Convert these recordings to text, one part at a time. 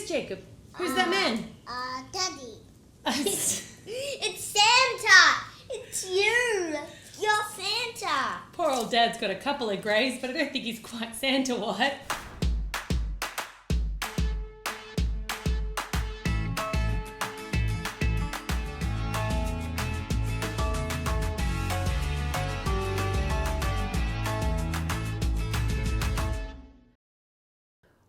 this, Jacob? Who's that man? Daddy. It's Santa. It's you. You're Santa. Poor old Dad's got a couple of greys, but I don't think he's quite Santa what?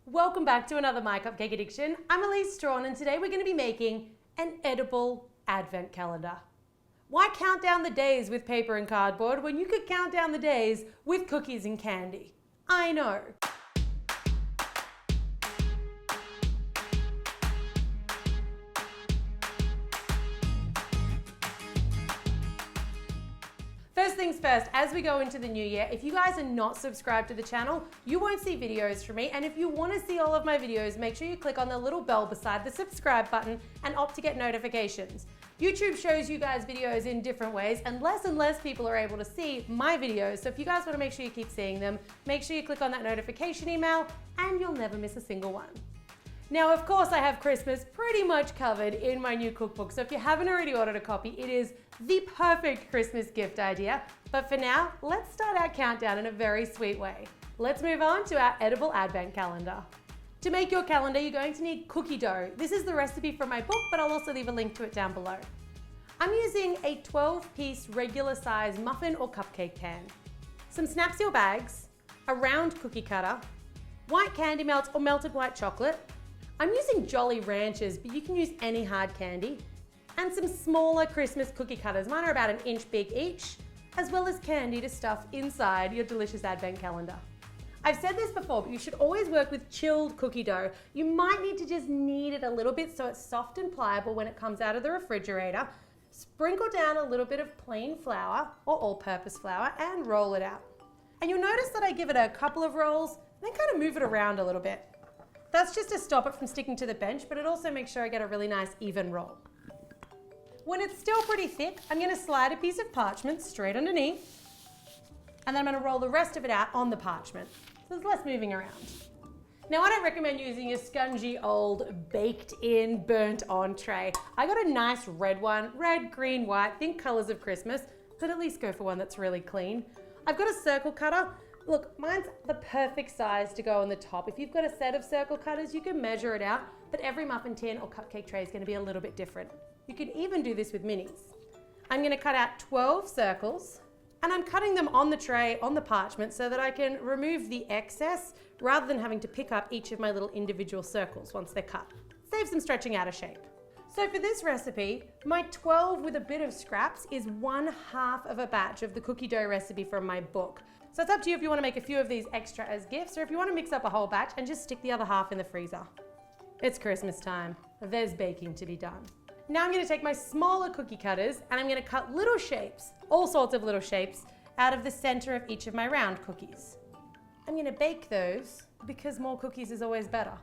Welcome back to another My Cupcake Addiction. I'm Elise Strawn and today we're going to be making an edible advent calendar. Why count down the days with paper and cardboard when you could count down the days with cookies and candy? I know. First things first, as we go into the new year, if you guys are not subscribed to the channel, you won't see videos from me. And if you want to see all of my videos, make sure you click on the little bell beside the subscribe button and opt to get notifications. YouTube shows you guys videos in different ways and less people are able to see my videos. So if you guys want to make sure you keep seeing them, make sure you click on that notification email and you'll never miss a single one. Now, of course, I have Christmas pretty much covered in my new cookbook. So if you haven't already ordered a copy, it is the perfect Christmas gift idea. But for now, let's start our countdown in a very sweet way. Let's move on to our edible advent calendar. To make your calendar, you're going to need cookie dough. This is the recipe from my book, but I'll also leave a link to it down below. I'm using a 12-piece regular size muffin or cupcake pan, some snap seal bags, a round cookie cutter, white candy melt or melted white chocolate. I'm using Jolly Ranchers, but you can use any hard candy, and some smaller Christmas cookie cutters. Mine are about an inch big each, as well as candy to stuff inside your delicious advent calendar. I've said this before, but you should always work with chilled cookie dough. You might need to just knead it a little bit so it's soft and pliable when it comes out of the refrigerator. Sprinkle down a little bit of plain flour or all-purpose flour and roll it out. And you'll notice that I give it a couple of rolls, then kind of move it around a little bit. That's just to stop it from sticking to the bench, but it also makes sure I get a really nice even roll. When it's still pretty thick, I'm going to slide a piece of parchment straight underneath, and then I'm going to roll the rest of it out on the parchment, so there's less moving around. Now, I don't recommend using a spongy old baked in, burnt on tray. I got a nice red one, red, green, white, think colors of Christmas, but at least go for one that's really clean. I've got a circle cutter. Look, mine's the perfect size to go on the top. If you've got a set of circle cutters, you can measure it out, but every muffin tin or cupcake tray is going to be a little bit different. You can even do this with minis. I'm going to cut out 12 circles, and I'm cutting them on the tray, on the parchment, so that I can remove the excess rather than having to pick up each of my little individual circles once they're cut. Saves them stretching out of shape. So for this recipe, my 12 with a bit of scraps is 1/2 of a batch of the cookie dough recipe from my book. So it's up to you if you want to make a few of these extra as gifts or if you want to mix up a whole batch and just stick the other half in the freezer. It's Christmas time. There's baking to be done. Now I'm going to take my smaller cookie cutters and I'm going to cut little shapes, all sorts of little shapes, out of the center of each of my round cookies. I'm going to bake those because more cookies is always better.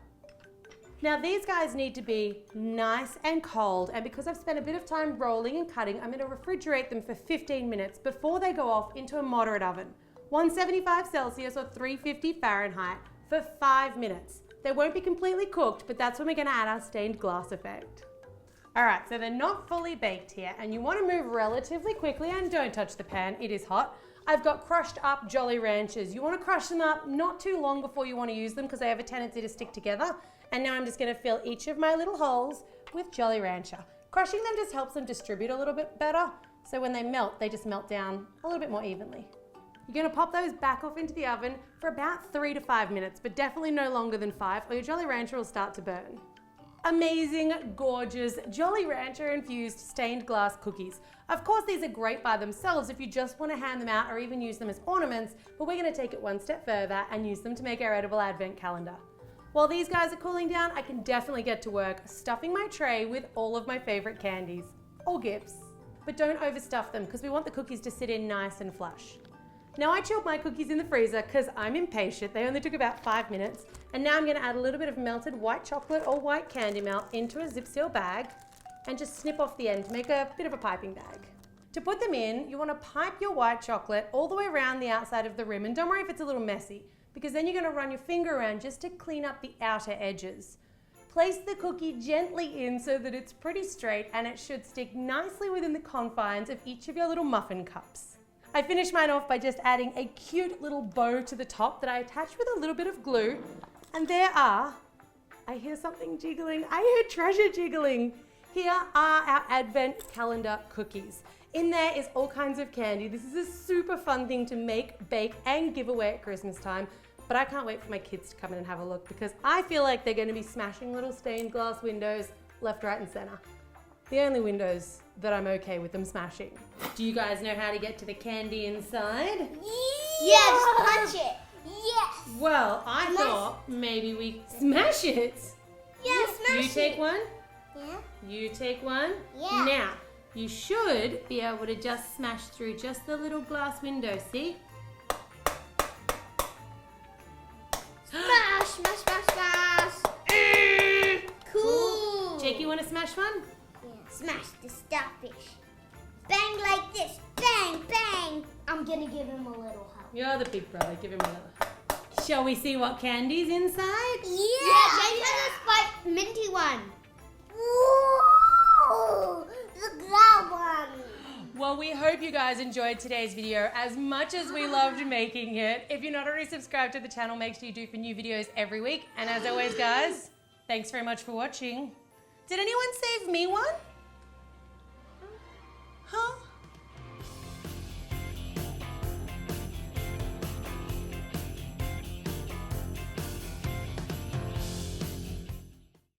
Now these guys need to be nice and cold, and because I've spent a bit of time rolling and cutting, I'm going to refrigerate them for 15 minutes before they go off into a moderate oven. 175 Celsius or 350 Fahrenheit for 5 minutes. They won't be completely cooked, but that's when we're going to add our stained glass effect. All right, so they're not fully baked here, and you want to move relatively quickly and don't touch the pan, it is hot. I've got crushed up Jolly Ranchers. You want to crush them up not too long before you want to use them because they have a tendency to stick together. And now I'm just going to fill each of my little holes with Jolly Rancher. Crushing them just helps them distribute a little bit better, so when they melt, they just melt down a little bit more evenly. You're going to pop those back off into the oven for about 3 to 5 minutes, but definitely no longer than 5 or your Jolly Rancher will start to burn. Amazing, gorgeous Jolly Rancher infused stained glass cookies. Of course, these are great by themselves if you just want to hand them out or even use them as ornaments, but we're going to take it one step further and use them to make our edible advent calendar. While these guys are cooling down, I can definitely get to work stuffing my tray with all of my favorite candies or gifts. But don't overstuff them because we want the cookies to sit in nice and flush. Now I chilled my cookies in the freezer because I'm impatient. They only took about 5 minutes. And now I'm going to add a little bit of melted white chocolate or white candy melt into a zip seal bag and just snip off the end to make a bit of a piping bag. To put them in, you want to pipe your white chocolate all the way around the outside of the rim, and don't worry if it's a little messy, because then you're going to run your finger around just to clean up the outer edges. Place the cookie gently in so that it's pretty straight and it should stick nicely within the confines of each of your little muffin cups. I finished mine off by just adding a cute little bow to the top that I attached with a little bit of glue. And there are, I hear something jiggling, I hear treasure jiggling. Here are our advent calendar cookies. In there is all kinds of candy. This is a super fun thing to make, bake, and give away at Christmas time. But I can't wait for my kids to come in and have a look because I feel like they're going to be smashing little stained glass windows left, right, and center. The only windows that I'm okay with them smashing. Do you guys know how to get to the candy inside? Yes, punch it. Yes. Well, I thought maybe we smash it. Yeah, smash it. You take one. Yeah. You take one. Yeah. Now, you should be able to just smash through just the little glass window, see? Smash, smash, smash, smash. Cool. Jake, you want to smash one? Yeah. Smash the starfish. Bang like this. Bang, bang. I'm gonna give him a little help. You're the big brother. Give him a little. Shall we see what candy's inside? Yeah, Jake's gonna spike minty one. Ooh, the glow one. Well, we hope you guys enjoyed today's video as much as we loved making it. If you're not already subscribed to the channel, make sure you do for new videos every week. And as always, guys, thanks very much for watching. Did anyone save me one?